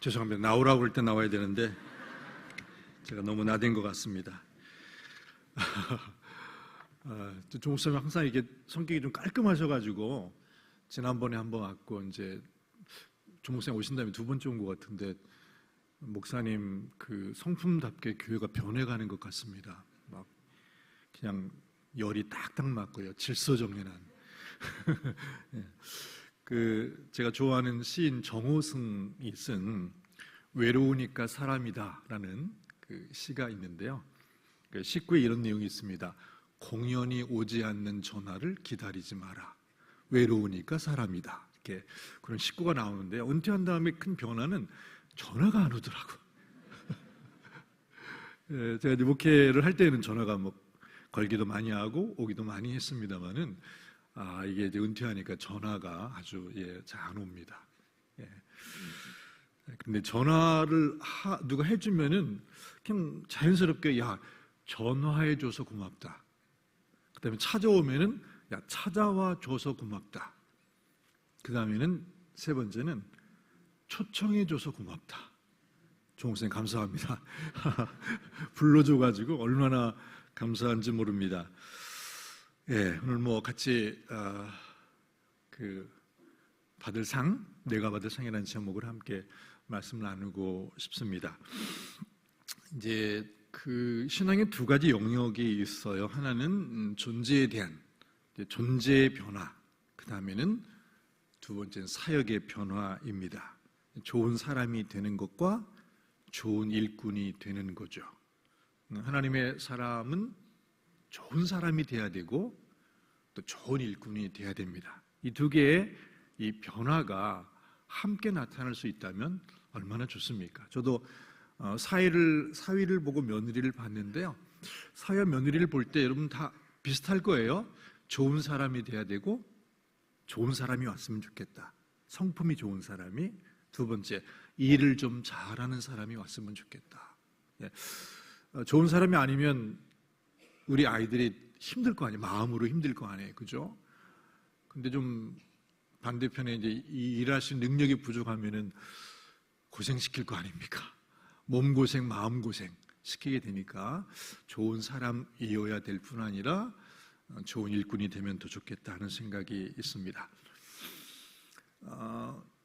죄송합니다. 나오라고 할 때 나와야 되는데 제가 너무 나댄 것 같습니다. 조 목사님 항상 이게 성격이 좀 깔끔하셔가지고 지난번에 한번 왔고 이제 조 목사님 오신 다음에 두 번째 온 것 같은데 목사님 그 성품답게 교회가 변해가는 것 같습니다. 막 그냥 열이 딱딱 맞고요. 질서정연한. 제가 좋아하는 시인 정호승이 쓴 외로우니까 사람이다라는 그 시가 있는데요. 그 시구에 이런 내용이 있습니다. 공연이 오지 않는 전화를 기다리지 마라. 외로우니까 사람이다. 이렇게 그런 시구가 나오는데 은퇴한 다음에 큰 변화는 전화가 안 오더라고. 제가 이제 목회를 할 때는 전화가 뭐 걸기도 많이 하고 오기도 많이 했습니다만은 이게 이제 은퇴하니까 전화가 아주 잘 안 옵니다. 근데 전화를 누가 해주면은 그냥 자연스럽게 전화해줘서 고맙다. 그다음에 찾아오면은 찾아와줘서 고맙다. 그 다음에는 세 번째는 초청해줘서 고맙다. 조 목사님 감사합니다. 불러줘가지고 얼마나 감사한지 모릅니다. 오늘 뭐 같이 받을 상, 내가 받을 상이라는 제목을 함께 말씀을 나누고 싶습니다. 이제 그 신앙의 두 가지 영역이 있어요. 하나는 존재에 대한 존재의 변화, 그 다음에는 두 번째는 사역의 변화입니다. 좋은 사람이 되는 것과 좋은 일꾼이 되는 거죠. 하나님의 사람은 좋은 사람이 돼야 되고 또 좋은 일꾼이 돼야 됩니다. 이 두 개의 이 변화가 함께 나타날 수 있다면 얼마나 좋습니까? 저도 사위를 보고 며느리를 봤는데요. 사위와 며느리를 볼 때 여러분 다 비슷할 거예요. 좋은 사람이 돼야 되고 좋은 사람이 왔으면 좋겠다. 성품이 좋은 사람이, 두 번째 일을 좀 잘하는 사람이 왔으면 좋겠다. 좋은 사람이 아니면 우리 아이들이 힘들 거 아니에요. 마음으로 힘들 거 아니에요. 그죠? 근데 좀 반대편에 이제 일하실 능력이 부족하면은 고생시킬 거 아닙니까? 몸고생, 마음고생 시키게 되니까 좋은 사람이어야 될 뿐 아니라 좋은 일꾼이 되면 더 좋겠다 하는 생각이 있습니다.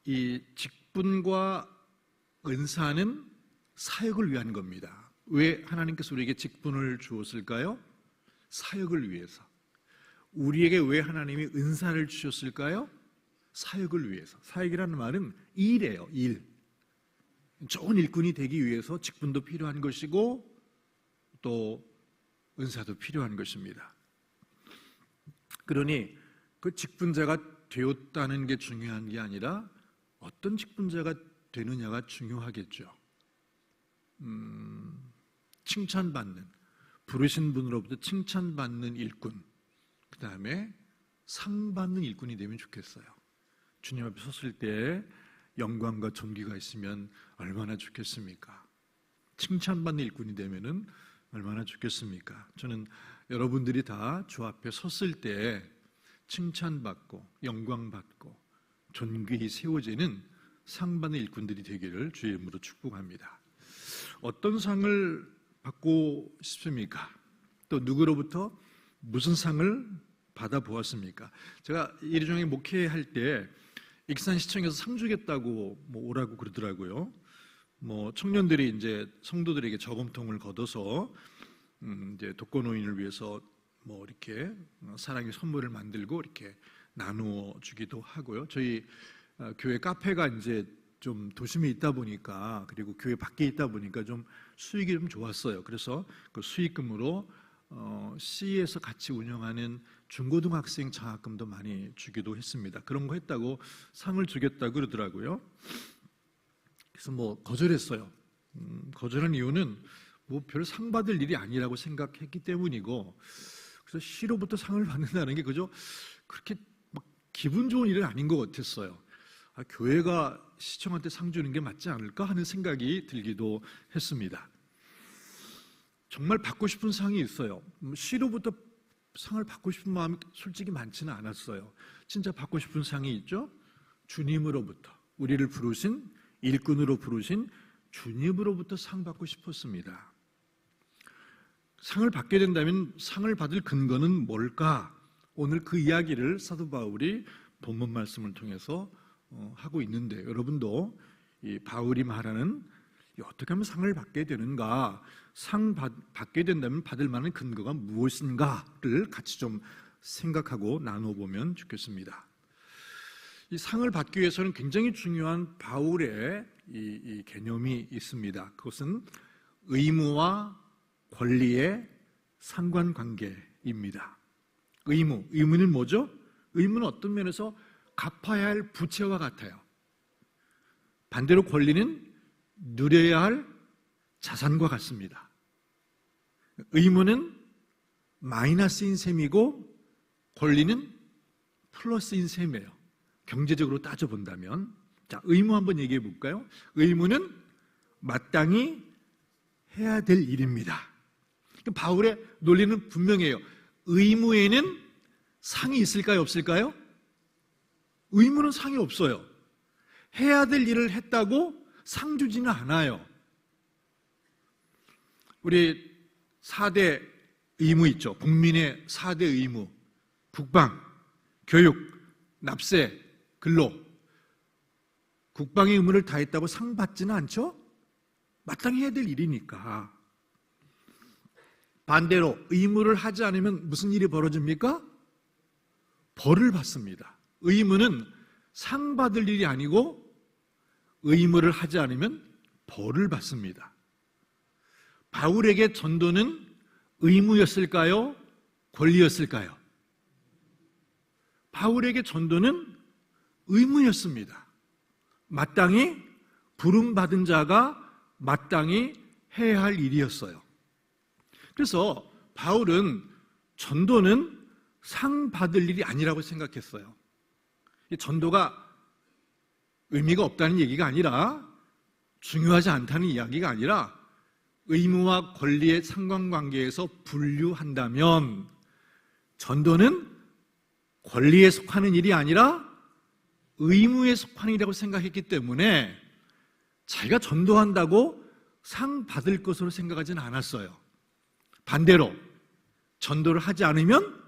이 직분과 은사는 사역을 위한 겁니다. 왜 하나님께서 우리에게 직분을 주었을까요? 사역을 위해서. 우리에게 왜 하나님이 은사를 주셨을까요? 사역을 위해서. 사역이라는 말은 일이에요. 일. 좋은 일꾼이 되기 위해서 직분도 필요한 것이고 또 은사도 필요한 것입니다. 그러니 그 직분자가 되었다는 게 중요한 게 아니라 어떤 직분자가 되느냐가 중요하겠죠. 칭찬받는, 부르신 분으로부터 칭찬받는 일꾼, 그 다음에 상 받는 일꾼이 되면 좋겠어요. 주님 앞에 섰을 때 영광과 존귀가 있으면 얼마나 좋겠습니까? 칭찬받는 일꾼이 되면은 얼마나 좋겠습니까? 저는 여러분들이 다 주 앞에 섰을 때 칭찬받고 영광받고 존귀히 세워지는 상 받는 일꾼들이 되기를 주의 이름으로 축복합니다. 어떤 상을 받고 싶습니까? 또 누구로부터 무슨 상을 받아보았습니까? 제가 일종의 목회할 때 익산시청에서 상 주겠다고 오라고 그러더라고요. 청년들이 이제 성도들에게 저금통을 걷어서 이제 독거노인을 위해서 이렇게 사랑의 선물을 만들고 이렇게 나누어 주기도 하고요. 저희 교회 카페가 이제 좀 도심에 있다 보니까 그리고 교회 밖에 있다 보니까 좀 수익이 좀 좋았어요. 그래서 그 수익금으로 C에서 같이 운영하는 중고등학생 장학금도 많이 주기도 했습니다. 그런 거 했다고 상을 주겠다고 그러더라고요. 그래서 거절했어요. 거절한 이유는 별 상 받을 일이 아니라고 생각했기 때문이고, 그래서 시로부터 상을 받는다는 게 그저 그렇게 기분 좋은 일은 아닌 것 같았어요. 교회가 시청한테 상 주는 게 맞지 않을까 하는 생각이 들기도 했습니다. 정말 받고 싶은 상이 있어요. 시로부터 상을 받고 싶은 마음이 솔직히 많지는 않았어요. 진짜 받고 싶은 상이 있죠. 주님으로부터 우리를 부르신 일꾼으로 부르신 주님으로부터 상 받고 싶었습니다. 상을 받게 된다면 상을 받을 근거는 뭘까? 오늘 그 이야기를 사도 바울이 본문 말씀을 통해서 하고 있는데, 여러분도 이 바울이 말하는 어떻게 하면 상을 받게 되는가, 상 받게 된다면 받을 만한 근거가 무엇인가를 같이 좀 생각하고 나눠보면 좋겠습니다. 이 상을 받기 위해서는 굉장히 중요한 바울의 이 개념이 있습니다. 그것은 의무와 권리의 상관관계입니다. 의무는 뭐죠? 의무는 어떤 면에서 갚아야 할 부채와 같아요. 반대로 권리는 누려야 할 자산과 같습니다. 의무는 마이너스인 셈이고 권리는 플러스인 셈이에요. 경제적으로 따져본다면. 자, 의무 한번 얘기해 볼까요? 의무는 마땅히 해야 될 일입니다. 바울의 논리는 분명해요. 의무에는 상이 있을까요? 없을까요? 의무는 상이 없어요. 해야 될 일을 했다고 상 주지는 않아요. 우리 4대 의무 있죠. 국민의 4대 의무. 국방, 교육, 납세, 근로. 국방의 의무를 다했다고 상 받지는 않죠? 마땅히 해야 될 일이니까. 반대로 의무를 하지 않으면 무슨 일이 벌어집니까? 벌을 받습니다. 의무는 상 받을 일이 아니고 의무를 하지 않으면 벌을 받습니다. 바울에게 전도는 의무였을까요? 권리였을까요? 바울에게 전도는 의무였습니다. 마땅히 부름받은 자가 마땅히 해야 할 일이었어요. 그래서 바울은 전도는 상 받을 일이 아니라고 생각했어요. 전도가 의미가 없다는 얘기가 아니라, 중요하지 않다는 이야기가 아니라, 의무와 권리의 상관관계에서 분류한다면 전도는 권리에 속하는 일이 아니라 의무에 속하는 일이라고 생각했기 때문에 자기가 전도한다고 상 받을 것으로 생각하지는 않았어요. 반대로 전도를 하지 않으면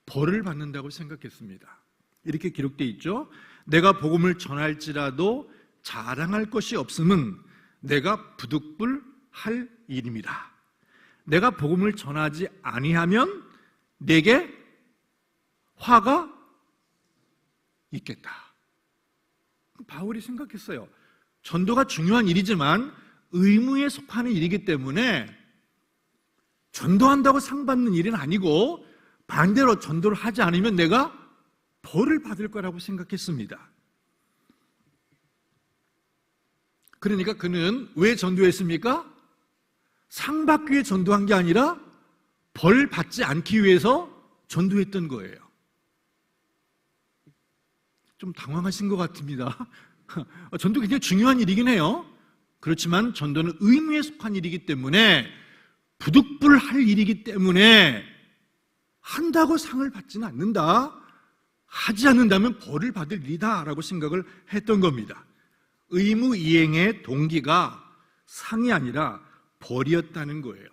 벌을 받는다고 생각했습니다. 이렇게 기록되어 있죠. 내가 복음을 전할지라도 자랑할 것이 없음은 내가 부득불할 일입니다. 내가 복음을 전하지 아니하면 내게 화가 있겠다. 바울이 생각했어요. 전도가 중요한 일이지만 의무에 속하는 일이기 때문에 전도한다고 상 받는 일은 아니고, 반대로 전도를 하지 않으면 내가 벌을 받을 거라고 생각했습니다. 그러니까 그는 왜 전도했습니까? 상 받기 위해 전도한 게 아니라 벌 받지 않기 위해서 전도했던 거예요. 좀 당황하신 것 같습니다. 전도 굉장히 중요한 일이긴 해요. 그렇지만 전도는 의무에 속한 일이기 때문에, 부득불할 일이기 때문에 한다고 상을 받지는 않는다. 하지 않는다면 벌을 받을 일이다 라고 생각을 했던 겁니다. 의무 이행의 동기가 상이 아니라 벌이었다는 거예요.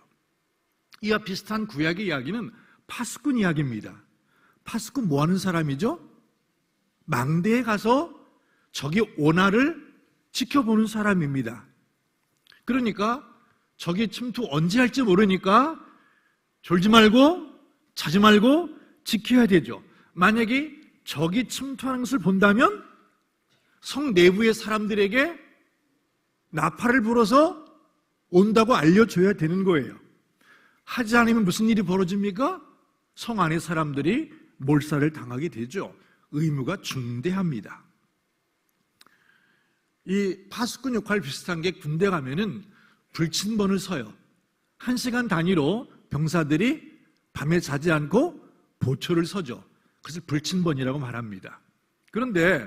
이와 비슷한 구약의 이야기는 파수꾼 이야기입니다. 파수꾼 뭐 하는 사람이죠? 망대에 가서 적이 오나를 지켜보는 사람입니다. 그러니까 적이 침투 언제 할지 모르니까 졸지 말고 자지 말고 지켜야 되죠. 만약에 적이 침투하는 것을 본다면 성 내부의 사람들에게 나팔을 불어서 온다고 알려줘야 되는 거예요. 하지 않으면 무슨 일이 벌어집니까? 성 안의 사람들이 몰살을 당하게 되죠. 의무가 중대합니다. 이 파수꾼 역할 비슷한 게, 군대 가면은 불침번을 서요. 1시간 단위로 병사들이 밤에 자지 않고 보초를 서죠. 그것을 불침번이라고 말합니다. 그런데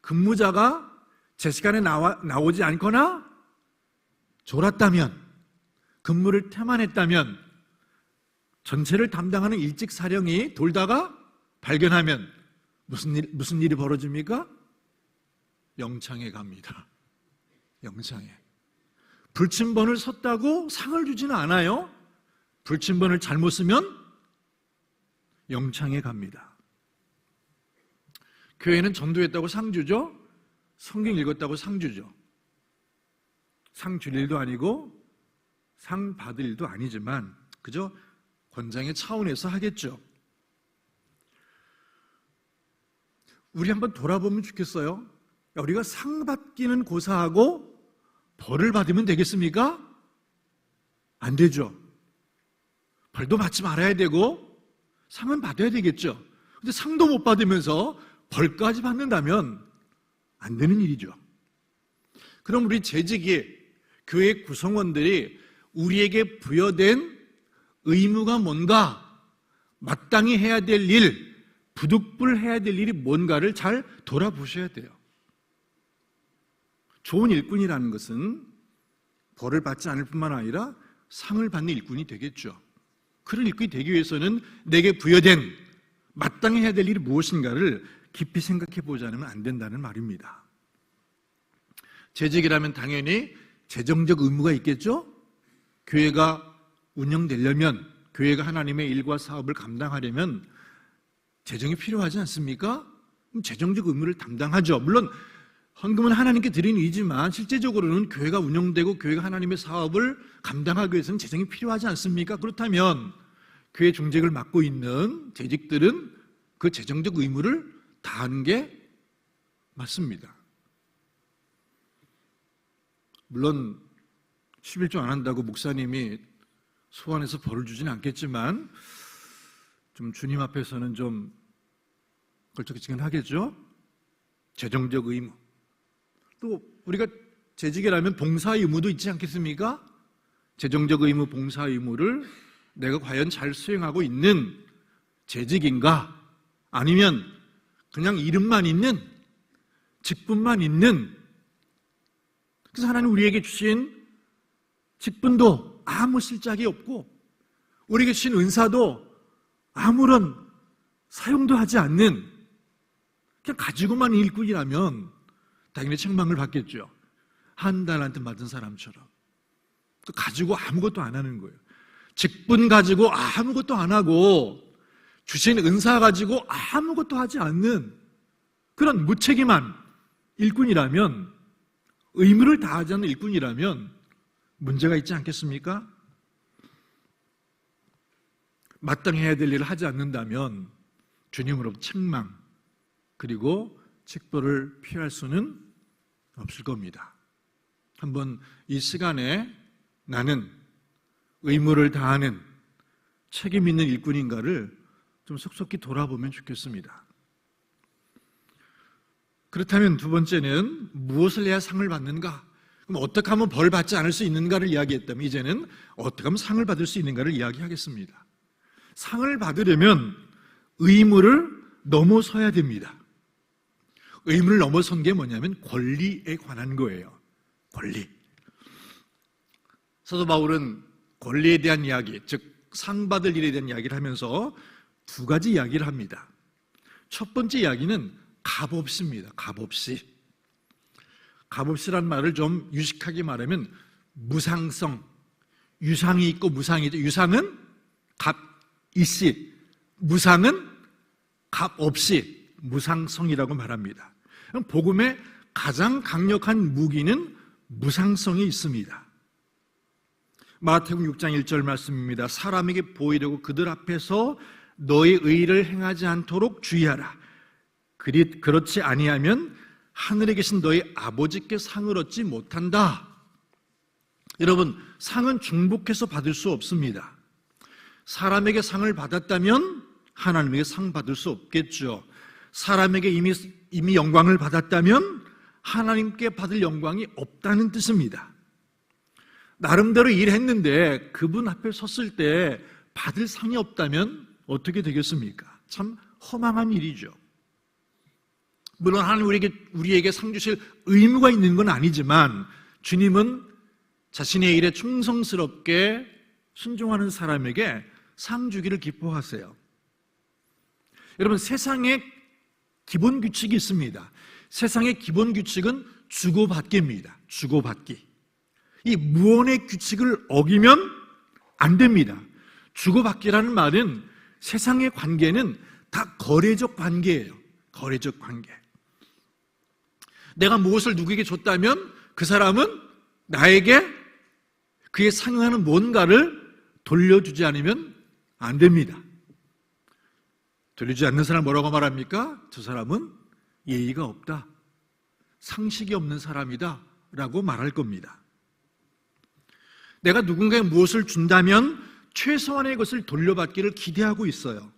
근무자가 제 시간에 나오지 않거나 졸았다면, 근무를 태만했다면, 전체를 담당하는 일직 사령이 돌다가 발견하면 무슨 일이 벌어집니까? 영창에 갑니다. 영창에. 불침번을 섰다고 상을 주지는 않아요. 불침번을 잘못 쓰면 영창에 갑니다. 교회는 전도했다고 상 주죠. 성경 읽었다고 상 주죠. 상 줄 일도 아니고 상 받을 일도 아니지만 그저 권장의 차원에서 하겠죠. 우리 한번 돌아보면 좋겠어요. 우리가 상 받기는 고사하고 벌을 받으면 되겠습니까? 안 되죠. 벌도 받지 말아야 되고 상은 받아야 되겠죠. 근데 상도 못 받으면서 벌까지 받는다면 안 되는 일이죠. 그럼 우리 재직이 교회 구성원들이 우리에게 부여된 의무가 뭔가, 마땅히 해야 될 일, 부득불해야 될 일이 뭔가를 잘 돌아보셔야 돼요. 좋은 일꾼이라는 것은 벌을 받지 않을 뿐만 아니라 상을 받는 일꾼이 되겠죠. 그런 일꾼이 되기 위해서는 내게 부여된 마땅히 해야 될 일이 무엇인가를 깊이 생각해 보지 않으면 안 된다는 말입니다. 재직이라면 당연히 재정적 의무가 있겠죠? 교회가 운영되려면, 교회가 하나님의 일과 사업을 감당하려면 재정이 필요하지 않습니까? 그럼 재정적 의무를 담당하죠. 물론 헌금은 하나님께 드리는 일이지만 실제적으로는 교회가 운영되고 교회가 하나님의 사업을 감당하기 위해서는 재정이 필요하지 않습니까? 그렇다면 교회 중직을 맡고 있는 재직들은 그 재정적 의무를 다하는 게 맞습니다. 물론 11조 안 한다고 목사님이 소환해서 벌을 주지는 않겠지만 좀 주님 앞에서는 좀 걸쩍지근하겠죠. 재정적 의무. 또 우리가 재직이라면 봉사 의무도 있지 않겠습니까? 재정적 의무, 봉사 의무를 내가 과연 잘 수행하고 있는 재직인가? 아니면 그냥 이름만 있는, 직분만 있는, 그래서 하나님 우리에게 주신 직분도 아무 실작이 없고 우리에게 주신 은사도 아무런 사용도 하지 않는, 그냥 가지고만 일꾼이라면 당연히 책망을 받겠죠. 한 달한테 받은 사람처럼 가지고 아무것도 안 하는 거예요. 직분 가지고 아무것도 안 하고 주신 은사 가지고 아무것도 하지 않는 그런 무책임한 일꾼이라면, 의무를 다하지 않는 일꾼이라면 문제가 있지 않겠습니까? 마땅히 해야 될 일을 하지 않는다면 주님으로부터 책망 그리고 책벌을 피할 수는 없을 겁니다. 한번 이 시간에 나는 의무를 다하는 책임 있는 일꾼인가를 좀 속속히 돌아보면 좋겠습니다. 그렇다면 두 번째는 무엇을 해야 상을 받는가? 그럼 어떻게 하면 벌 받지 않을 수 있는가를 이야기했다면 이제는 어떻게 하면 상을 받을 수 있는가를 이야기하겠습니다. 상을 받으려면 의무를 넘어서야 됩니다. 의무를 넘어선 게 뭐냐면 권리에 관한 거예요. 권리. 사도 바울은 권리에 대한 이야기, 즉 상 받을 일에 대한 이야기를 하면서 두 가지 이야기를 합니다. 첫 번째 이야기는 값없이입니다. 값없이. 값없이란 말을 좀 유식하게 말하면 무상성, 유상이 있고 무상이 있죠. 유상은 값이시, 무상은 값없이, 무상성이라고 말합니다. 복음의 가장 강력한 무기는 무상성이 있습니다. 마태복음 6장 1절 말씀입니다. 사람에게 보이려고 그들 앞에서 너의 의를 행하지 않도록 주의하라. 그렇지 아니하면 하늘에 계신 너희 아버지께 상을 얻지 못한다. 여러분, 상은 중복해서 받을 수 없습니다. 사람에게 상을 받았다면 하나님에게 상 받을 수 없겠죠. 사람에게 이미 영광을 받았다면 하나님께 받을 영광이 없다는 뜻입니다. 나름대로 일했는데 그분 앞에 섰을 때 받을 상이 없다면 어떻게 되겠습니까? 참 허망한 일이죠. 물론 하나님 우리에게 상 주실 의무가 있는 건 아니지만 주님은 자신의 일에 충성스럽게 순종하는 사람에게 상 주기를 기뻐하세요. 여러분, 세상에 기본 규칙이 있습니다. 세상의 기본 규칙은 주고받기입니다. 주고받기. 이 무언의 규칙을 어기면 안 됩니다. 주고받기라는 말은 세상의 관계는 다 거래적 관계예요. 거래적 관계. 내가 무엇을 누구에게 줬다면 그 사람은 나에게 그에 상응하는 뭔가를 돌려주지 않으면 안 됩니다. 돌려주지 않는 사람 뭐라고 말합니까? 저 사람은 예의가 없다, 상식이 없는 사람이다 라고 말할 겁니다. 내가 누군가에게 무엇을 준다면 최소한의 것을 돌려받기를 기대하고 있어요.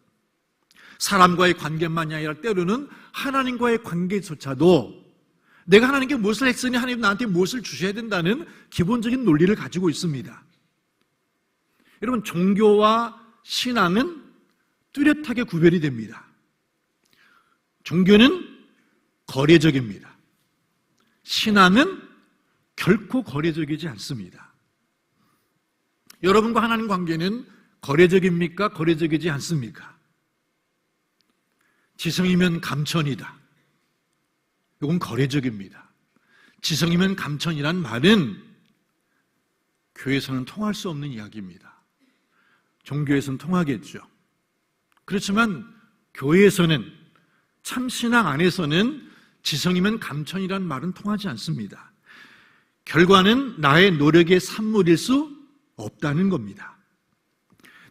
사람과의 관계만이 아니라 때로는 하나님과의 관계조차도 내가 하나님께 무엇을 했으니 하나님 나한테 무엇을 주셔야 된다는 기본적인 논리를 가지고 있습니다. 여러분, 종교와 신앙은 뚜렷하게 구별이 됩니다. 종교는 거래적입니다. 신앙은 결코 거래적이지 않습니다. 여러분과 하나님 관계는 거래적입니까? 거래적이지 않습니까? 지성이면 감천이다. 이건 거래적입니다. 지성이면 감천이란 말은 교회에서는 통할 수 없는 이야기입니다. 종교에서는 통하겠죠. 그렇지만 교회에서는, 참신앙 안에서는 지성이면 감천이란 말은 통하지 않습니다. 결과는 나의 노력의 산물일 수 없다는 겁니다.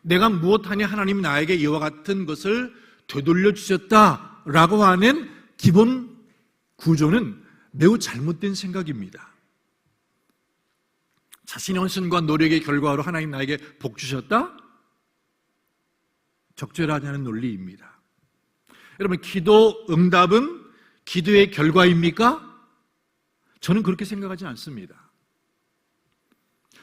내가 무엇하냐 하나님이 나에게 이와 같은 것을 되돌려 주셨다라고 하는 기본 구조는 매우 잘못된 생각입니다. 자신의 헌신과 노력의 결과로 하나님 나에게 복 주셨다? 적절하지 않은 논리입니다. 여러분, 기도 응답은 기도의 결과입니까? 저는 그렇게 생각하지 않습니다.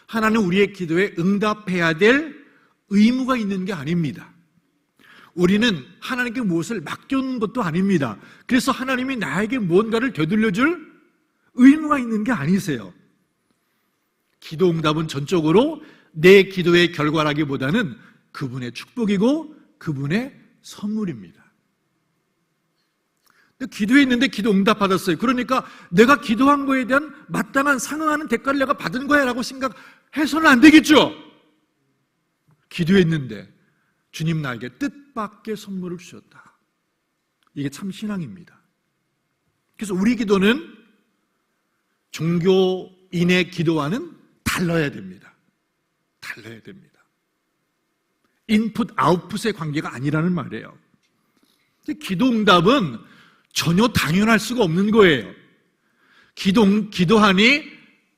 하나는 우리의 기도에 응답해야 될 의무가 있는 게 아닙니다. 우리는 하나님께 무엇을 맡겨놓은 것도 아닙니다. 그래서 하나님이 나에게 무언가를 되돌려줄 의무가 있는 게 아니세요. 기도 응답은 전적으로 내 기도의 결과라기보다는 그분의 축복이고 그분의 선물입니다. 기도했는데 기도 응답 받았어요. 그러니까 내가 기도한 거에 대한 마땅한 상응하는 대가를 내가 받은 거야 라고 생각해서는 안 되겠죠. 기도했는데 주님 나에게 뜻밖의 선물을 주셨다. 이게 참 신앙입니다. 그래서 우리 기도는 종교인의 기도와는 달라야 됩니다. 달라야 됩니다. 인풋, 아웃풋의 관계가 아니라는 말이에요. 기도 응답은 전혀 당연할 수가 없는 거예요. 기도하니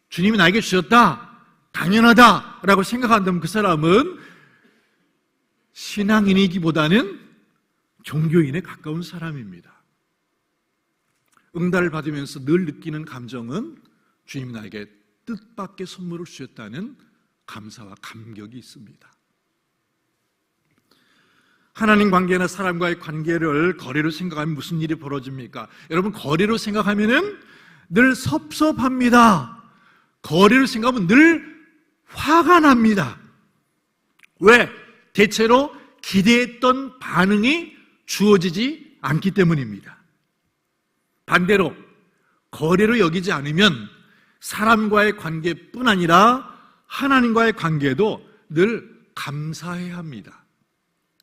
주님이 나에게 주셨다, 당연하다라고 생각한다면 그 사람은 신앙인이기보다는 종교인에 가까운 사람입니다. 응답을 받으면서 늘 느끼는 감정은 주님이 나에게 뜻밖의 선물을 주셨다는 감사와 감격이 있습니다. 하나님 관계나 사람과의 관계를 거래로 생각하면 무슨 일이 벌어집니까? 여러분, 거래로 생각하면은 늘 섭섭합니다. 거래로 생각하면 늘 화가 납니다. 왜? 대체로 기대했던 반응이 주어지지 않기 때문입니다. 반대로 거래로 여기지 않으면 사람과의 관계뿐 아니라 하나님과의 관계도 늘 감사해야 합니다.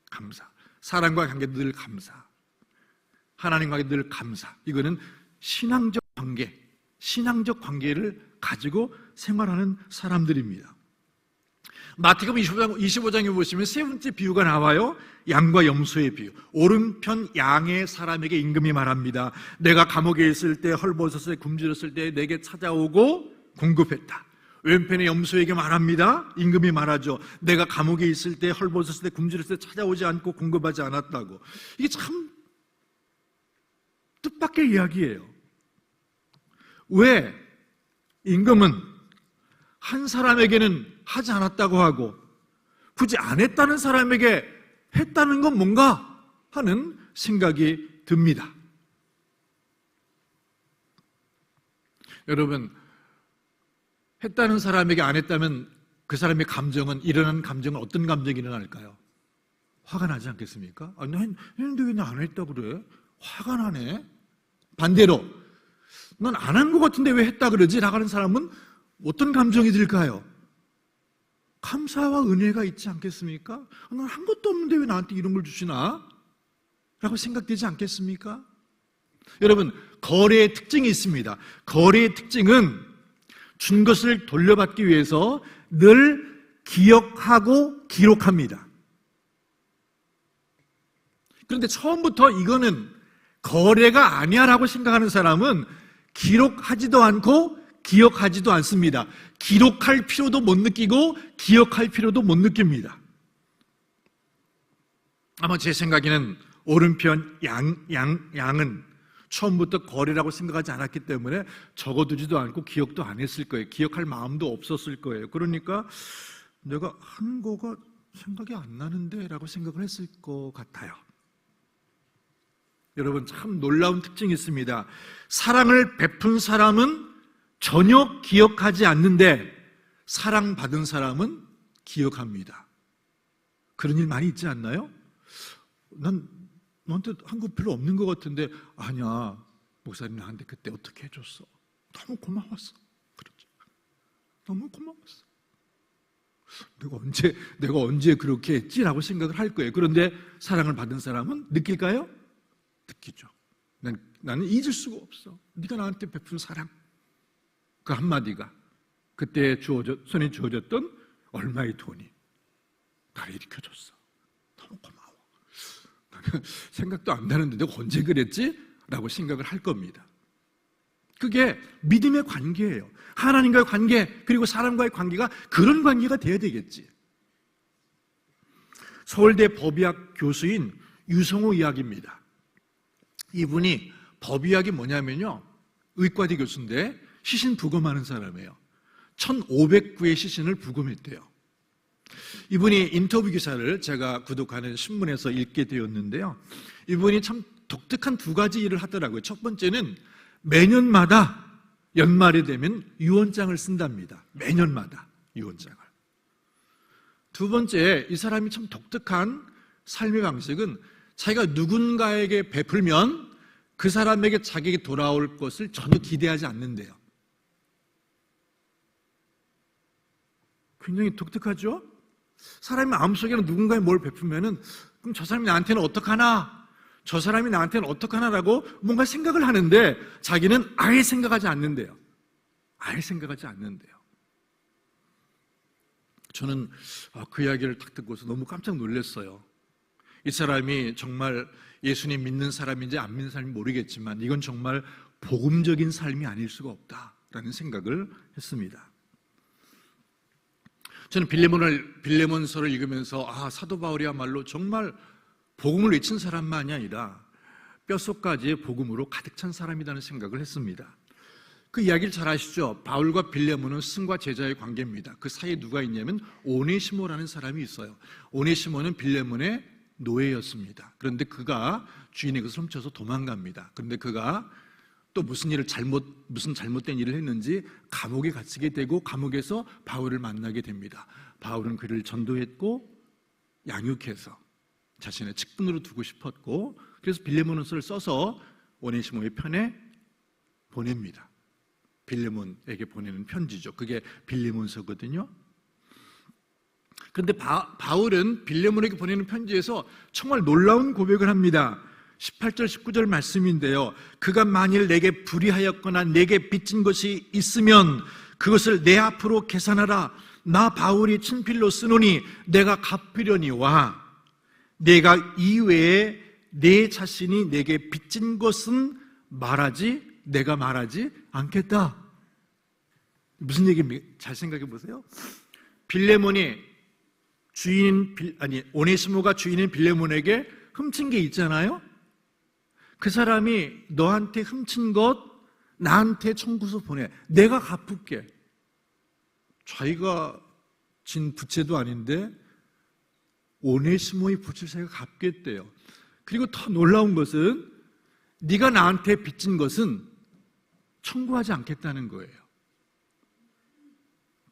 감사. 사람과의 관계도 늘 감사. 하나님과의 늘 감사. 이거는 신앙적 관계, 신앙적 관계를 가지고 생활하는 사람들입니다. 마태복음 25장에 보시면 세 번째 비유가 나와요. 양과 염소의 비유. 오른편 양의 사람에게 임금이 말합니다. 내가 감옥에 있을 때, 헐벗었을 때, 굶주렸을 때 내게 찾아오고 공급했다. 왼편의 염소에게 말합니다. 임금이 말하죠. 내가 감옥에 있을 때, 헐벗었을 때, 굶주렸을 때 찾아오지 않고 공급하지 않았다고. 이게 참 뜻밖의 이야기예요. 왜? 임금은 한 사람에게는 하지 않았다고 하고 굳이 안 했다는 사람에게 했다는 건 뭔가 하는 생각이 듭니다. 여러분, 했다는 사람에게 안 했다면 그 사람의 감정은, 일어나는 감정은 어떤 감정이 일어날까요? 화가 나지 않겠습니까? 아니, 했는데 왜 나 안 했다고 그래? 화가 나네. 반대로 난 안 한 것 같은데 왜 했다 그러지? 라고 하는 사람은 어떤 감정이 들까요? 감사와 은혜가 있지 않겠습니까? 난 한 것도 없는데 왜 나한테 이런 걸 주시나? 라고 생각되지 않겠습니까? 여러분, 거래의 특징이 있습니다. 거래의 특징은 준 것을 돌려받기 위해서 늘 기억하고 기록합니다. 그런데 처음부터 이거는 거래가 아니야 라고 생각하는 사람은 기록하지도 않고 기억하지도 않습니다. 기록할 필요도 못 느끼고 기억할 필요도 못 느낍니다. 아마 제 생각에는 오른편 양은 처음부터 거래라고 생각하지 않았기 때문에 적어두지도 않고 기억도 안 했을 거예요. 기억할 마음도 없었을 거예요. 그러니까 내가 한 거가 생각이 안 나는데 라고 생각을 했을 것 같아요. 여러분, 참 놀라운 특징이 있습니다. 사랑을 베푼 사람은 전혀 기억하지 않는데 사랑받은 사람은 기억합니다. 그런 일 많이 있지 않나요? 난 너한테 한 거 별로 없는 것 같은데, 아니야, 목사님 나한테 그때 어떻게 해줬어? 너무 고마웠어. 그렇죠. 너무 고마웠어. 내가 언제 그렇게 했지라고 생각을 할 거예요. 그런데 사랑을 받은 사람은 느낄까요? 느끼죠. 나는 잊을 수가 없어. 네가 나한테 베푼 사랑, 그 한마디가 그때 손에 주어졌던 얼마의 돈이 나를 일으켜줬어. 너무 고마워. 나는 생각도 안 나는데 내가 언제 그랬지? 라고 생각을 할 겁니다. 그게 믿음의 관계예요. 하나님과의 관계, 그리고 사람과의 관계가 그런 관계가 돼야 되겠지. 서울대 법의학 교수인 유성호 이야기입니다. 이분이 법의학이 뭐냐면요, 의과대 교수인데 시신 부검하는 사람이에요. 1500구의 시신을 부검했대요. 이분이 인터뷰 기사를 제가 구독하는 신문에서 읽게 되었는데요, 이분이 참 독특한 두 가지 일을 하더라고요. 첫 번째는 매년마다 연말이 되면 유언장을 쓴답니다. 매년마다 유언장을. 두 번째, 이 사람이 참 독특한 삶의 방식은 자기가 누군가에게 베풀면 그 사람에게 자기에게 돌아올 것을 전혀 기대하지 않는데요. 굉장히 독특하죠? 사람의 마음속에는 누군가에 뭘 베풀면은 그럼 저 사람이 나한테는 어떡하나? 저 사람이 나한테는 어떡하나라고 뭔가 생각을 하는데 자기는 아예 생각하지 않는데요. 아예 생각하지 않는데요. 저는 그 이야기를 딱 듣고서 너무 깜짝 놀랐어요. 이 사람이 정말 예수님 믿는 사람인지 안 믿는 사람인지 모르겠지만 이건 정말 복음적인 삶이 아닐 수가 없다라는 생각을 했습니다. 저는 빌레몬서를 읽으면서 사도 바울이야말로 정말 복음을 외친 사람만이 아니라 뼛속까지의 복음으로 가득 찬 사람이라는 생각을 했습니다. 그 이야기를 잘 아시죠? 바울과 빌레몬은 스승과 제자의 관계입니다. 그 사이에 누가 있냐면 오네시모라는 사람이 있어요. 오네시모는 빌레몬의 노예였습니다. 그런데 그가 주인의 것을 훔쳐서 도망갑니다. 그런데 그가 또 무슨 잘못된 일을 했는지 감옥에 갇히게 되고 감옥에서 바울을 만나게 됩니다. 바울은 그를 전도했고 양육해서 자신의 측근으로 두고 싶었고, 그래서 빌레몬서를 써서 오네시모의 편에 보냅니다. 빌레몬에게 보내는 편지죠. 그게 빌레몬서거든요. 그런데 바울은 빌레몬에게 보내는 편지에서 정말 놀라운 고백을 합니다. 18절 19절 말씀인데요, 그가 만일 내게 불의하였거나 내게 빚진 것이 있으면 그것을 내 앞으로 계산하라. 나 바울이 친필로 쓰노니 내가 갚으려니와 내가 이외에 내 자신이 내게 빚진 것은 내가 말하지 않겠다. 무슨 얘기입니까? 잘 생각해 보세요. 빌레몬이 오네시모가 주인인 빌레몬에게 훔친 게 있잖아요. 그 사람이 너한테 훔친 것 나한테 청구서 보내. 내가 갚을게. 자기가 진 부채도 아닌데 오네시모의 부채를 자기가 갚겠대요. 그리고 더 놀라운 것은 네가 나한테 빚진 것은 청구하지 않겠다는 거예요.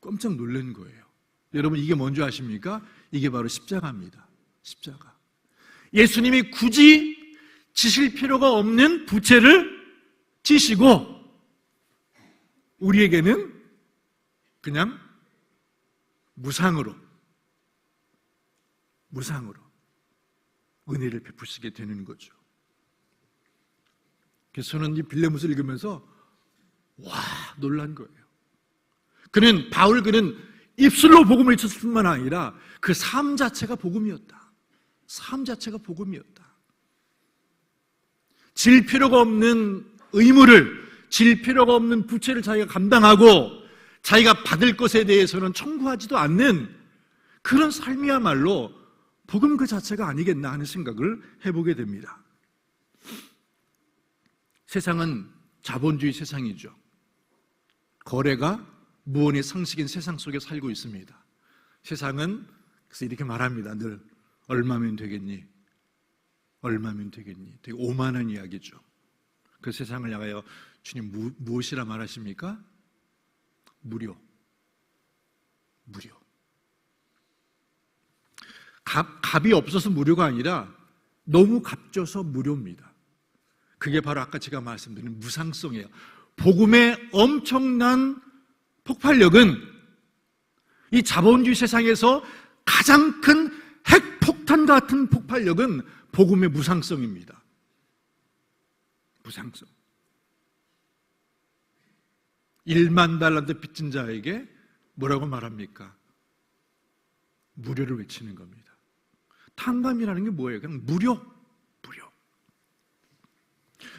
깜짝 놀란 거예요. 여러분, 이게 뭔지 아십니까? 이게 바로 십자가입니다. 십자가. 예수님이 굳이 지실 필요가 없는 부채를 지시고 우리에게는 그냥 무상으로 은혜를 베푸시게 되는 거죠. 그래서 저는 이 빌레몬스를 읽으면서 놀란 거예요. 그는 입술로 복음을 외쳤을 뿐만 아니라 그 삶 자체가 복음이었다. 삶 자체가 복음이었다. 질 필요가 없는 의무를, 질 필요가 없는 부채를 자기가 감당하고 자기가 받을 것에 대해서는 청구하지도 않는 그런 삶이야말로 복음 그 자체가 아니겠나 하는 생각을 해보게 됩니다. 세상은 자본주의 세상이죠. 거래가 무언의 상식인 세상 속에 살고 있습니다. 세상은 그래서 이렇게 말합니다. 늘 얼마면 되겠니? 얼마면 되겠니? 되게 오만한 이야기죠. 그 세상을 향하여 주님 무엇이라 말하십니까? 무료. 값이 없어서 무료가 아니라 너무 값져서 무료입니다. 그게 바로 아까 제가 말씀드린 무상성이에요. 복음의 엄청난 폭발력은 이 자본주의 세상에서 가장 큰 핵폭탄 같은 폭발력은 복음의 무상성입니다. 무상성. 1만 달란트 빚진 자에게 뭐라고 말합니까? 무료를 외치는 겁니다. 탕감이라는 게 뭐예요? 그냥 무료.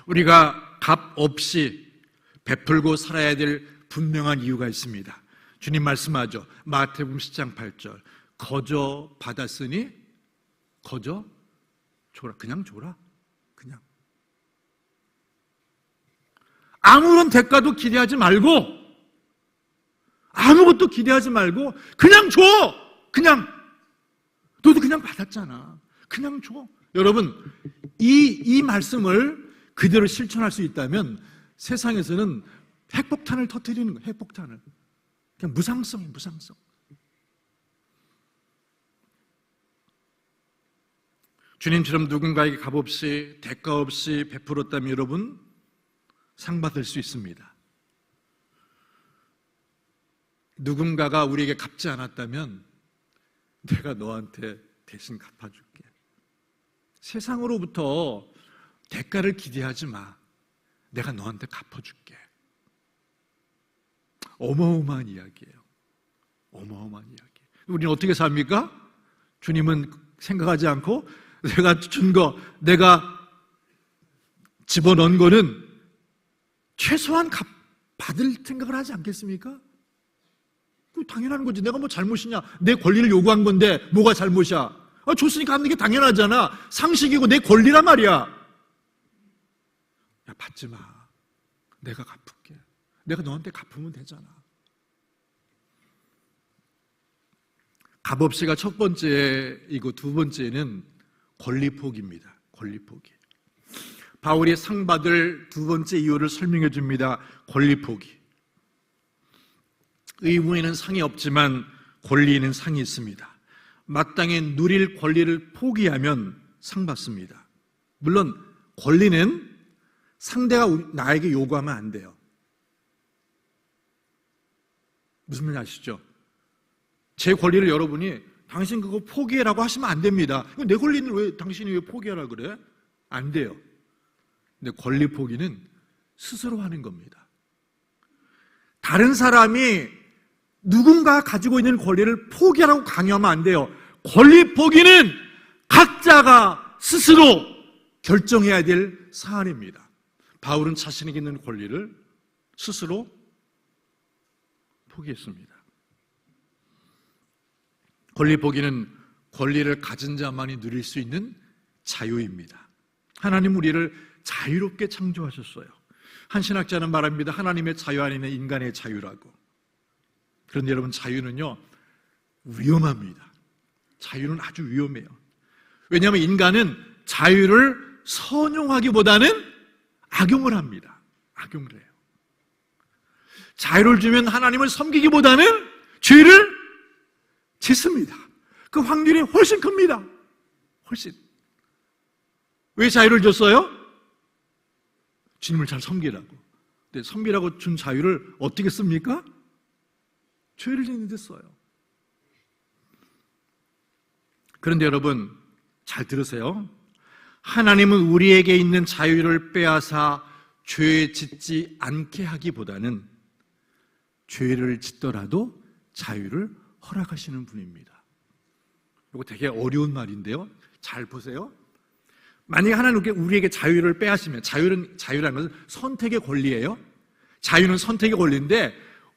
우리가 값 없이 베풀고 살아야 될 분명한 이유가 있습니다. 주님 말씀하죠. 마태복음 10장 8절. 거저 받았으니 거저 줘라. 그냥 줘라. 그냥. 아무런 대가도 기대하지 말고, 아무것도 기대하지 말고 그냥 줘. 그냥. 너도 그냥 받았잖아. 그냥 줘. 여러분, 이 말씀을 그대로 실천할 수 있다면 세상에서는 핵폭탄을 터뜨리는 거예요. 핵폭탄을. 그냥 무상성이에요. 무상성. 주님처럼 누군가에게 값없이 대가 없이 베풀었다면 여러분 상 받을 수 있습니다. 누군가가 우리에게 갚지 않았다면 내가 너한테 대신 갚아줄게. 세상으로부터 대가를 기대하지 마. 내가 너한테 갚아줄게. 어마어마한 이야기예요. 어마어마한 이야기. 우리는 어떻게 삽니까? 주님은 생각하지 않고 내가 준 거, 내가 집어넣은 거는 최소한 받을 생각을 하지 않겠습니까? 당연한 거지. 내가 뭐 잘못이냐? 내 권리를 요구한 건데 뭐가 잘못이야? 줬으니까 하는 게 당연하잖아. 상식이고 내 권리란 말이야. 야, 받지 마. 내가 갚을게. 내가 너한테 갚으면 되잖아. 값없이가 첫 번째이고 두 번째는 권리 포기입니다. 권리 포기. 바울이 상 받을 두 번째 이유를 설명해 줍니다. 권리 포기. 의무에는 상이 없지만 권리에는 상이 있습니다. 마땅히 누릴 권리를 포기하면 상 받습니다. 물론 권리는 상대가 나에게 요구하면 안 돼요. 무슨 말인지 아시죠? 제 권리를 여러분이 당신 그거 포기해라고 하시면 안 됩니다. 내 권리는 왜 당신이 왜 포기하라 그래? 안 돼요. 근데 권리 포기는 스스로 하는 겁니다. 다른 사람이 누군가 가지고 있는 권리를 포기하라고 강요하면 안 돼요. 권리 포기는 각자가 스스로 결정해야 될 사안입니다. 바울은 자신에게 있는 권리를 스스로 포기했습니다. 권리 포기는 권리를 가진 자만이 누릴 수 있는 자유입니다. 하나님 우리를 자유롭게 창조하셨어요. 한 신학자는 말합니다. 하나님의 자유 아니면 인간의 자유라고. 그런데 여러분 자유는요 위험합니다. 자유는 아주 위험해요. 왜냐하면 인간은 자유를 선용하기보다는 악용을 합니다. 악용을 해요. 자유를 주면 하나님을 섬기기보다는 죄를 짓습니다. 그 확률이 훨씬 큽니다. 훨씬. 왜 자유를 줬어요? 주님을 잘 섬기라고. 때 선비라고 준 자유를 어떻게 씁니까? 죄를 짓는 데 써요. 그런데 여러분 잘 들으세요. 하나님은 우리에게 있는 자유를 빼앗아 죄 짓지 않게 하기보다는 죄를 짓더라도 자유를 허락하시는 분입니다. 이거 되게 어려운 말인데요. 잘 보세요. 만약에 하나님께 우리에게 자유를 빼앗으면, 자유라는 것은 선택의 권리예요. 자유는 선택의 권리인데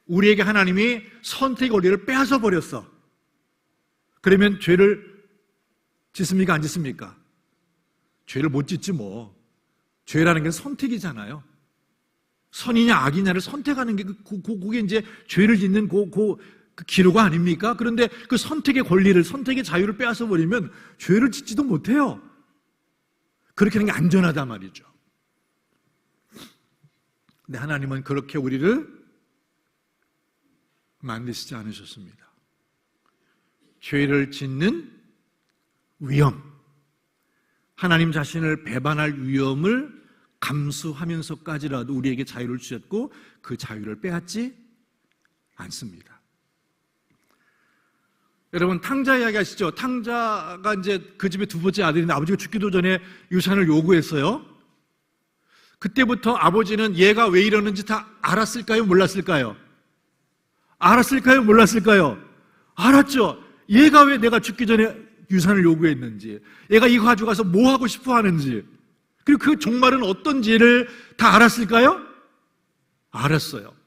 우리에게 하나님이 선택의 권리를 빼앗아 버렸어. 그러면 죄를 짓습니까? 안 짓습니까? 죄를 못 짓지 뭐. 죄라는 게 선택이잖아요. 선이냐 악이냐를 선택하는 게 그게 이제 죄를 짓는 그 기로가 아닙니까? 그런데 그 선택의 권리를, 선택의 자유를 빼앗아 버리면 죄를 짓지도 못해요. 그렇게 하는 게 안전하단 말이죠. 근데 하나님은 그렇게 우리를 만드시지 않으셨습니다. 죄를 짓는 위험, 하나님 자신을 배반할 위험을 감수하면서까지라도 우리에게 자유를 주셨고 그 자유를 빼앗지 않습니다. 여러분 탕자 이야기 아시죠? 탕자가 이제 그 집의 두 번째 아들인데 아버지가 죽기도 전에 유산을 요구했어요. 그때부터 아버지는 얘가 왜 이러는지 다 알았을까요? 몰랐을까요? 알았을까요? 몰랐을까요? 알았죠. 얘가 왜 내가 죽기 전에 유산을 요구했는지, 얘가 이거 가져가서 뭐 하고 싶어 하는지, 그리고 그 종말은 어떤지를 다 알았을까요? 알았어요.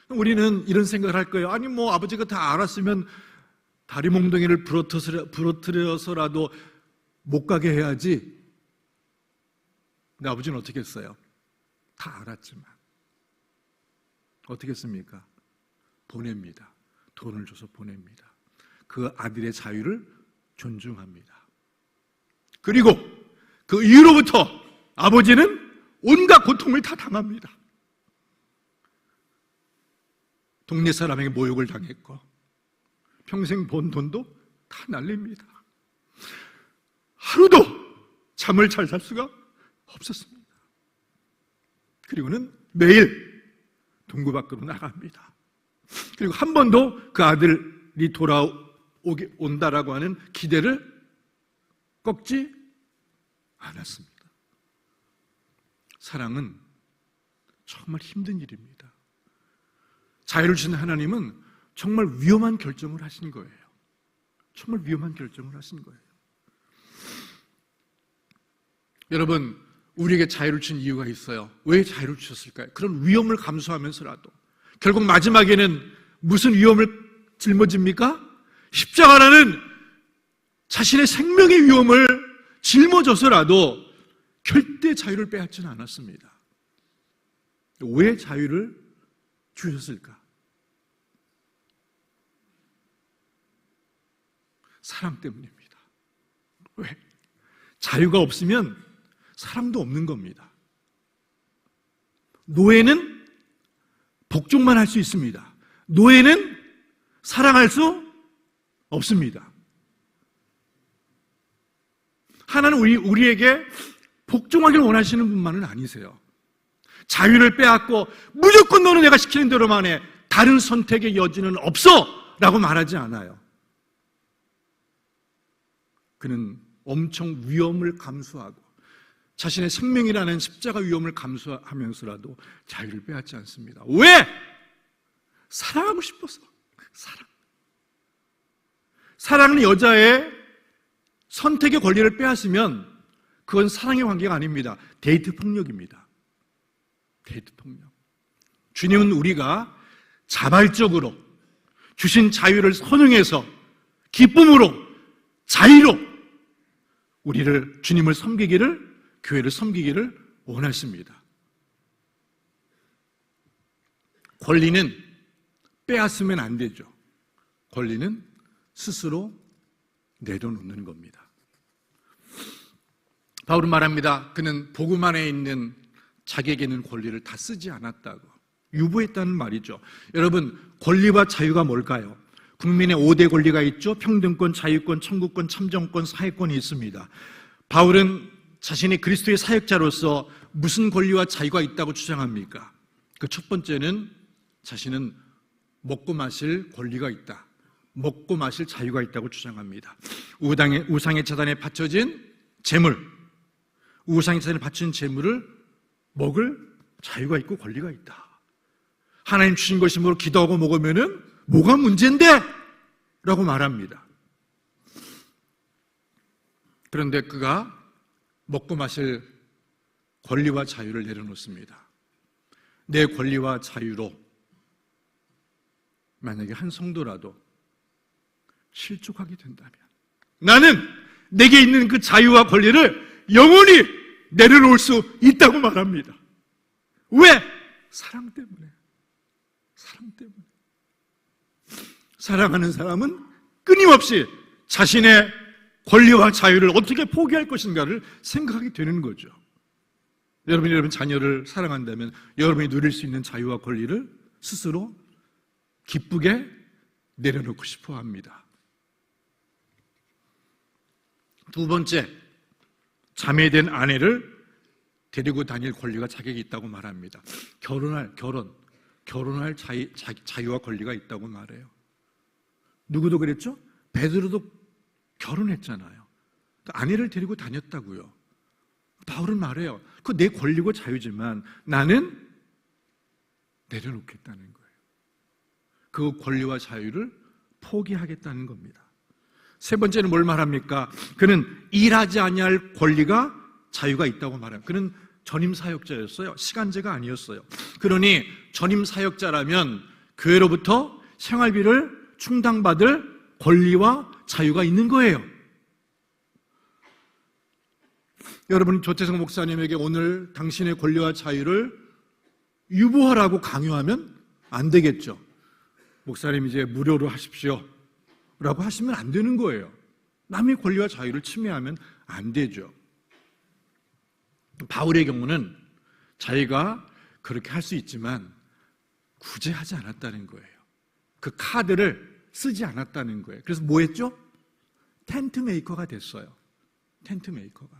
우리는 이런 생각을 할 거예요. 아니 뭐 아버지가 다 알았으면 다리 몽둥이를 부러뜨려서라도 못 가게 해야지. 근데 아버지는 어떻게 했어요? 다 알았지만 어떻게 했습니까? 보냅니다. 돈을 줘서 보냅니다. 그 아들의 자유를 존중합니다. 그리고 그 이후로부터 아버지는 온갖 고통을 다 당합니다. 동네 사람에게 모욕을 당했고 평생 번 돈도 다 날립니다. 하루도 잠을 잘 잘 수가 없었습니다. 그리고는 매일 동구 밖으로 나갑니다. 그리고 한 번도 그 아들이 온다라고 하는 기대를 꺾지 않았습니다. 사랑은 정말 힘든 일입니다. 자유를 주신 하나님은 정말 위험한 결정을 하신 거예요. 정말 위험한 결정을 하신 거예요. 여러분, 우리에게 자유를 준 이유가 있어요. 왜 자유를 주셨을까요? 그런 위험을 감수하면서라도 결국 마지막에는 무슨 위험을 짊어집니까? 십자가라는 자신의 생명의 위험을 짊어져서라도 절대 자유를 빼앗지는 않았습니다. 왜 자유를 주셨을까? 사랑 때문입니다. 왜? 자유가 없으면 사랑도 없는 겁니다. 노예는 복종만 할 수 있습니다. 노예는 사랑할 수 없습니다. 하나님은 우리에게 복종하길 원하시는 분만은 아니세요. 자유를 빼앗고 무조건 너는 내가 시키는 대로만 해, 다른 선택의 여지는 없어 라고 말하지 않아요. 그는 엄청 위험을 감수하고 자신의 생명이라는 십자가 위험을 감수하면서라도 자유를 빼앗지 않습니다. 왜? 사랑하고 싶어서. 사랑은 여자의 선택의 권리를 빼앗으면 그건 사랑의 관계가 아닙니다. 데이트 폭력입니다. 데이트 폭력. 주님은 우리가 자발적으로 주신 자유를 선용해서 기쁨으로, 자유로 우리를, 주님을 섬기기를, 교회를 섬기기를 원하십니다. 권리는 빼앗으면 안 되죠. 권리는 스스로 내려놓는 겁니다. 바울은 말합니다. 그는 복음 안에 있는 자기에게는 권리를 다 쓰지 않았다고, 유보했다는 말이죠. 여러분, 권리와 자유가 뭘까요? 국민의 5대 권리가 있죠. 평등권, 자유권, 청구권, 참정권, 사회권이 있습니다. 바울은 자신이 그리스도의 사역자로서 무슨 권리와 자유가 있다고 주장합니까? 그 첫 번째는 자신은 먹고 마실 권리가 있다, 먹고 마실 자유가 있다고 주장합니다. 우상의 재단에 바쳐진 재물, 우상의 재단에 바쳐진 재물을 먹을 자유가 있고 권리가 있다. 하나님 주신 것이 뭐 기도하고 먹으면은 뭐가 문제인데? 라고 말합니다. 그런데 그가 먹고 마실 권리와 자유를 내려놓습니다. 내 권리와 자유로 만약에 한 성도라도 실족하게 된다면 나는 내게 있는 그 자유와 권리를 영원히 내려놓을 수 있다고 말합니다. 왜? 사랑 때문에. 사랑 때문에. 사랑하는 사람은 끊임없이 자신의 권리와 자유를 어떻게 포기할 것인가를 생각하게 되는 거죠. 여러분이 여러분 자녀를 사랑한다면 여러분이 누릴 수 있는 자유와 권리를 스스로 기쁘게 내려놓고 싶어 합니다. 두 번째, 자매된 아내를 데리고 다닐 권리가 자격이 있다고 말합니다. 결혼할 자유와 권리가 있다고 말해요. 누구도 그랬죠? 베드로도 결혼했잖아요. 아내를 데리고 다녔다고요. 바울은 말해요. 그거 내 권리고 자유지만 나는 내려놓겠다는 거예요. 그 권리와 자유를 포기하겠다는 겁니다. 세 번째는 뭘 말합니까? 그는 일하지 아니할 권리가 자유가 있다고 말해요. 그는 전임 사역자였어요. 시간제가 아니었어요. 그러니 전임 사역자라면 교회로부터 생활비를 충당받을 권리와 자유가 있는 거예요. 여러분, 조태성 목사님에게 오늘 당신의 권리와 자유를 유보하라고 강요하면 안 되겠죠. 목사님 이제 무료로 하십시오 라고 하시면 안 되는 거예요. 남의 권리와 자유를 침해하면 안 되죠. 바울의 경우는 자기가 그렇게 할 수 있지만 구제하지 않았다는 거예요. 그 카드를 쓰지 않았다는 거예요. 그래서 뭐 했죠? 텐트 메이커가 됐어요. 텐트 메이커가.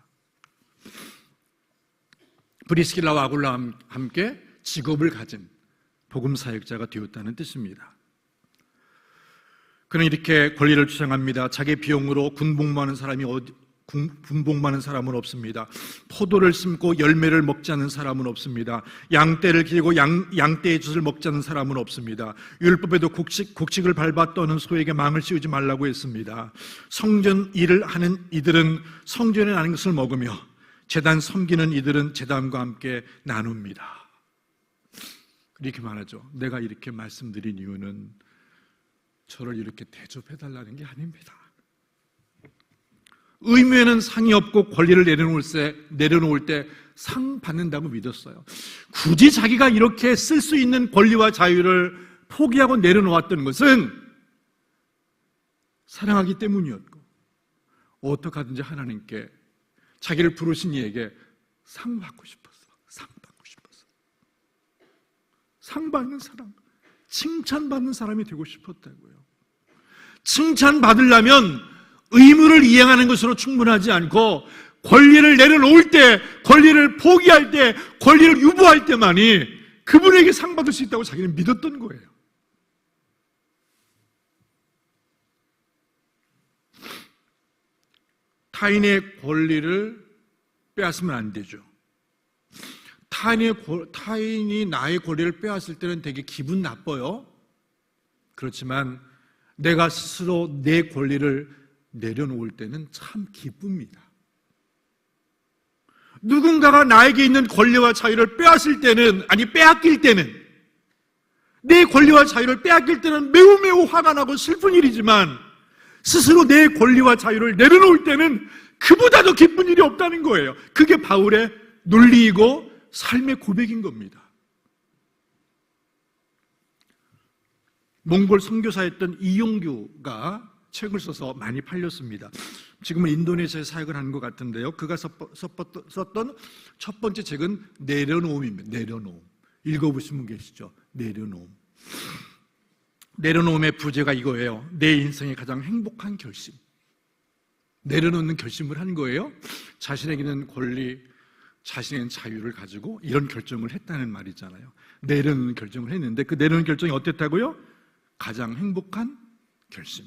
브리스길라와 아굴라와 함께 직업을 가진 복음 사역자가 되었다는 뜻입니다. 그는 이렇게 권리를 주장합니다. 자기 비용으로 군복무하는 사람은 없습니다. 포도를 심고 열매를 먹지 않는 사람은 없습니다. 양떼를 기르고 양떼의 젖을 먹지 않는 사람은 없습니다. 율법에도 곡식을 밟아 떠는 소에게 망을 씌우지 말라고 했습니다. 성전 일을 하는 이들은 성전에 나는 것을 먹으며 제단 섬기는 이들은 제단과 함께 나눕니다. 이렇게 말하죠. 내가 이렇게 말씀드린 이유는 저를 이렇게 대접해달라는 게 아닙니다. 의무에는 상이 없고 권리를 내려놓을 때 상 받는다고 믿었어요. 굳이 자기가 이렇게 쓸 수 있는 권리와 자유를 포기하고 내려놓았던 것은 사랑하기 때문이었고, 어떻게 하든지 하나님께 자기를 부르신 이에게 상 받고 싶었어. 상 받고 싶었어. 상 받는 사람, 칭찬받는 사람이 되고 싶었다고요. 칭찬받으려면 의무를 이행하는 것으로 충분하지 않고 권리를 내려놓을 때, 권리를 포기할 때, 권리를 유보할 때만이 그분에게 상 받을 수 있다고 자기는 믿었던 거예요. 타인의 권리를 빼앗으면 안 되죠. 타인이 나의 권리를 빼앗을 때는 되게 기분 나빠요. 그렇지만 내가 스스로 내 권리를 내려놓을 때는 참 기쁩니다. 누군가가 나에게 있는 권리와 자유를 빼앗길 때는, 내 권리와 자유를 빼앗길 때는 매우 화가 나고 슬픈 일이지만 스스로 내 권리와 자유를 내려놓을 때는 그보다도 기쁜 일이 없다는 거예요. 그게 바울의 논리이고 삶의 고백인 겁니다. 몽골 선교사였던 이용규가 책을 써서 많이 팔렸습니다. 지금은 인도네시아에 사역을 하는 것 같은데요. 그가 썼던 첫 번째 책은 내려놓음입니다. 내려놓음. 읽어보신 분 계시죠? 내려놓음. 내려놓음의 부제가 이거예요. 내 인생의 가장 행복한 결심. 내려놓는 결심을 한 거예요. 자신에게 있는 권리, 자신의 자유를 가지고 이런 결정을 했다는 말이잖아요. 내려놓는 결정을 했는데 그 내려놓는 결정이 어땠다고요? 가장 행복한 결심.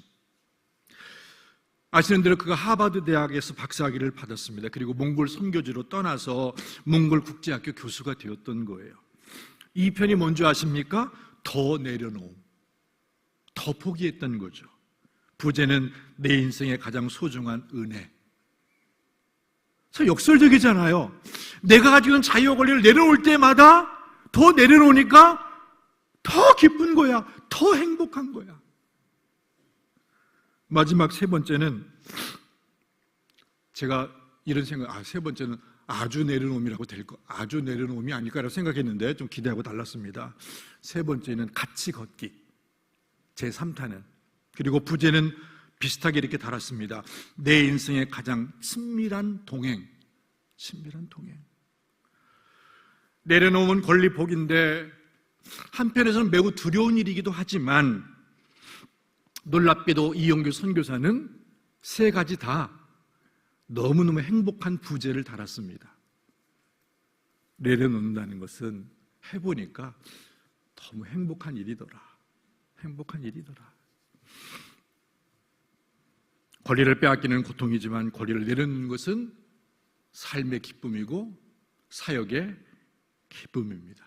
아시는 대로 그가 하버드 대학에서 박사학위를 받았습니다. 그리고 몽골 선교지로 떠나서 몽골 국제학교 교수가 되었던 거예요. 이 편이 뭔지 아십니까? 더 내려놓음, 더 포기했던 거죠. 부재는 내 인생의 가장 소중한 은혜. 그래서 역설적이잖아요. 내가 가지고 있는 자유와 권리를 내려놓을 때마다 더 내려놓으니까 더 기쁜 거야, 더 행복한 거야. 마지막 세 번째는 제가 이런 생각, 세 번째는 아주 내려놓음이라고 될 거, 아주 내려놓음이 아닐까라고 생각했는데 좀 기대하고 달랐습니다. 세 번째는 같이 걷기, 제 3탄은. 그리고 부제는 비슷하게 이렇게 달았습니다. 내 인생의 가장 친밀한 동행, 친밀한 동행. 내려놓으면 권리복인데 한편에서는 매우 두려운 일이기도 하지만 놀랍게도 이용규 선교사는 세 가지 다 너무너무 행복한 부제를 달았습니다. 내려놓는다는 것은 해보니까 너무 행복한 일이더라. 행복한 일이더라. 권리를 빼앗기는 고통이지만 권리를 내려놓는 것은 삶의 기쁨이고 사역의 기쁨입니다.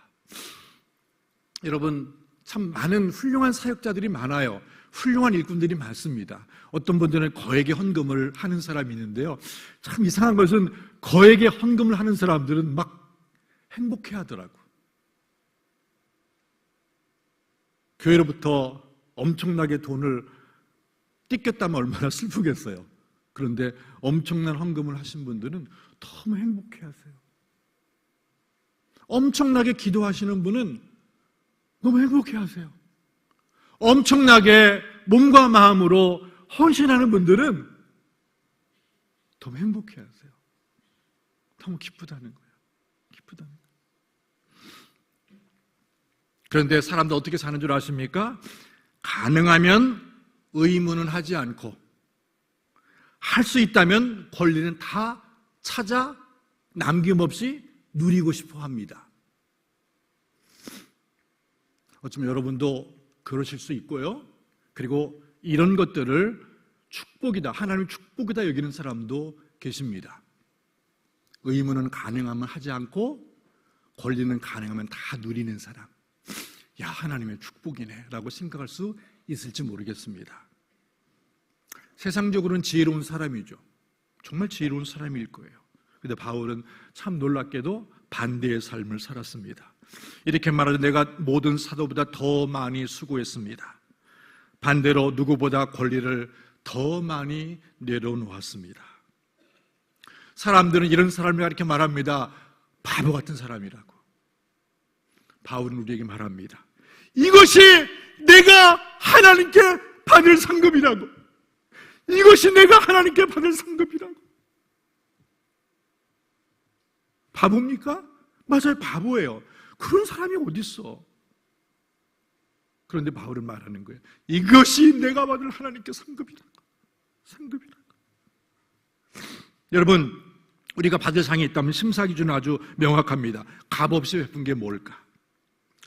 여러분, 참 많은 훌륭한 사역자들이 많아요. 훌륭한 일꾼들이 많습니다. 어떤 분들은 거액의 헌금을 하는 사람이 있는데요, 참 이상한 것은 거액의 헌금을 하는 사람들은 막 행복해 하더라고. 교회로부터 엄청나게 돈을 뜯겼다면 얼마나 슬프겠어요. 그런데 엄청난 헌금을 하신 분들은 너무 행복해 하세요. 엄청나게 기도하시는 분은 너무 행복해 하세요. 엄청나게 몸과 마음으로 헌신하는 분들은 너무 행복해 하세요. 너무 기쁘다는 거예요. 기쁘다는 거예요. 그런데 사람들 어떻게 사는 줄 아십니까? 가능하면 의무는 하지 않고 할 수 있다면 권리는 다 찾아 남김없이 누리고 싶어 합니다. 어쩌면 여러분도 그러실 수 있고요. 그리고 이런 것들을 축복이다, 하나님의 축복이다 여기는 사람도 계십니다. 의무는 가능하면 하지 않고 권리는 가능하면 다 누리는 사람. 야, 하나님의 축복이네 라고 생각할 수 있을지 모르겠습니다. 세상적으로는 지혜로운 사람이죠. 정말 지혜로운 사람일 거예요. 그런데 바울은 참 놀랍게도 반대의 삶을 살았습니다. 이렇게 말하죠. 내가 모든 사도보다 더 많이 수고했습니다. 반대로 누구보다 권리를 더 많이 내려놓았습니다. 사람들은 이런 사람을 이렇게 말합니다. 바보 같은 사람이라고. 바울은 우리에게 말합니다. 이것이 내가 하나님께 받을 상급이라고. 이것이 내가 하나님께 받을 상급이라고. 바보입니까? 맞아요, 바보예요. 그런 사람이 어디 있어? 그런데 바울은 말하는 거예요. 이것이 내가 받을 하나님께 상급이라고. 상급이라고. 여러분, 우리가 받을 상이 있다면 심사 기준은 아주 명확합니다. 값없이 베푼 게 뭘까?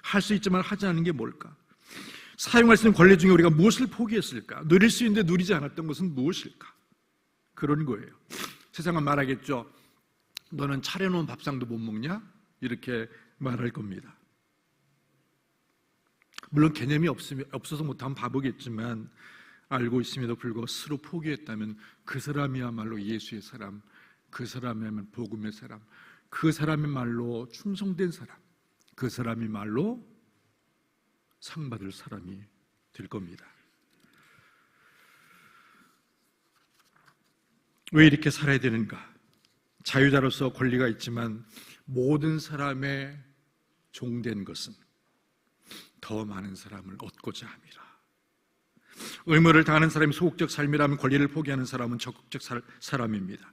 할 수 있지만 하지 않은 게 뭘까? 사용할 수 있는 권리 중에 우리가 무엇을 포기했을까? 누릴 수 있는데 누리지 않았던 것은 무엇일까? 그런 거예요. 세상은 말하겠죠. 너는 차려놓은 밥상도 못 먹냐? 이렇게 말할 겁니다. 물론 개념이 없어서 못하면 바보겠지만 알고 있음에도 불구하고 스스로 포기했다면 그 사람이야말로 예수의 사람, 그 사람이야말로 복음의 사람, 그 사람의 말로 충성된 사람, 그 사람이 말로 상 받을 사람이 될 겁니다. 왜 이렇게 살아야 되는가? 자유자로서 권리가 있지만 모든 사람의 종된 것은 더 많은 사람을 얻고자 함이라. 의무를 다하는 사람이 소극적 삶이라면 권리를 포기하는 사람은 적극적 사람입니다.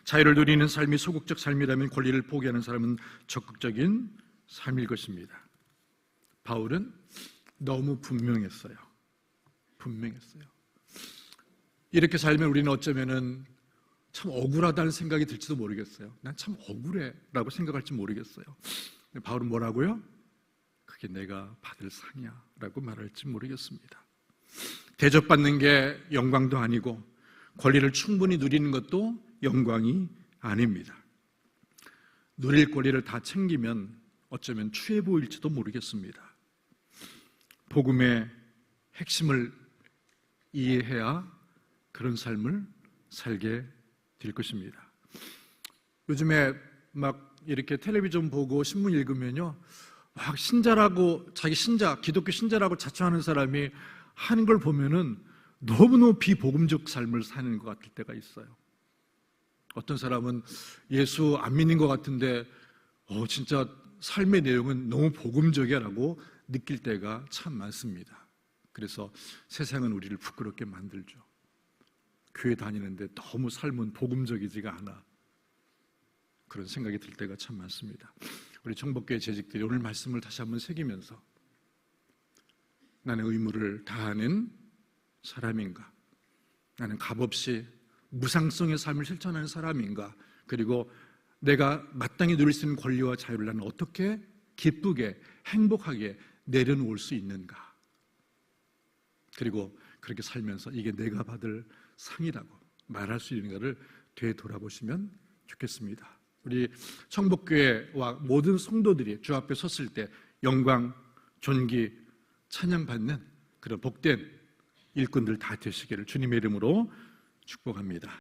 자유를 누리는 삶이 소극적 삶이라면 권리를 포기하는 사람은 적극적인 삶일 것입니다. 바울은 너무 분명했어요. 분명했어요. 이렇게 살면 우리는 어쩌면은 참 억울하다는 생각이 들지도 모르겠어요. 난 참 억울해 라고 생각할지 모르겠어요. 바울은 뭐라고요? 그게 내가 받을 상이야 라고 말할지 모르겠습니다. 대접받는 게 영광도 아니고 권리를 충분히 누리는 것도 영광이 아닙니다. 누릴 권리를 다 챙기면 어쩌면 추해 보일지도 모르겠습니다. 복음의 핵심을 이해해야 그런 삶을 살게 될 것입니다. 요즘에 막 이렇게 텔레비전 보고 신문 읽으면요, 막 신자라고, 자기 신자, 기독교 신자라고 자처하는 사람이 하는 걸 보면은 너무너무 비복음적 삶을 사는 것 같을 때가 있어요. 어떤 사람은 예수 안 믿는 것 같은데 진짜 삶의 내용은 너무 복음적이야 라고 느낄 때가 참 많습니다. 그래서 세상은 우리를 부끄럽게 만들죠. 교회 다니는데 너무 삶은 복음적이지가 않아. 그런 생각이 들 때가 참 많습니다. 우리 청복교회 재직들이 오늘 말씀을 다시 한번 새기면서 나는 의무를 다하는 사람인가? 나는 값없이 무상성의 삶을 실천하는 사람인가? 그리고 내가 마땅히 누릴 수 있는 권리와 자유를 나는 어떻게 기쁘게 행복하게 내려놓을 수 있는가? 그리고 그렇게 살면서 이게 내가 받을 상이라고 말할 수 있는가를 되돌아보시면 좋겠습니다. 우리 청복교회와 모든 성도들이 주 앞에 섰을 때 영광, 존귀, 찬양받는 그런 복된 일꾼들 다 되시기를 주님의 이름으로 축복합니다.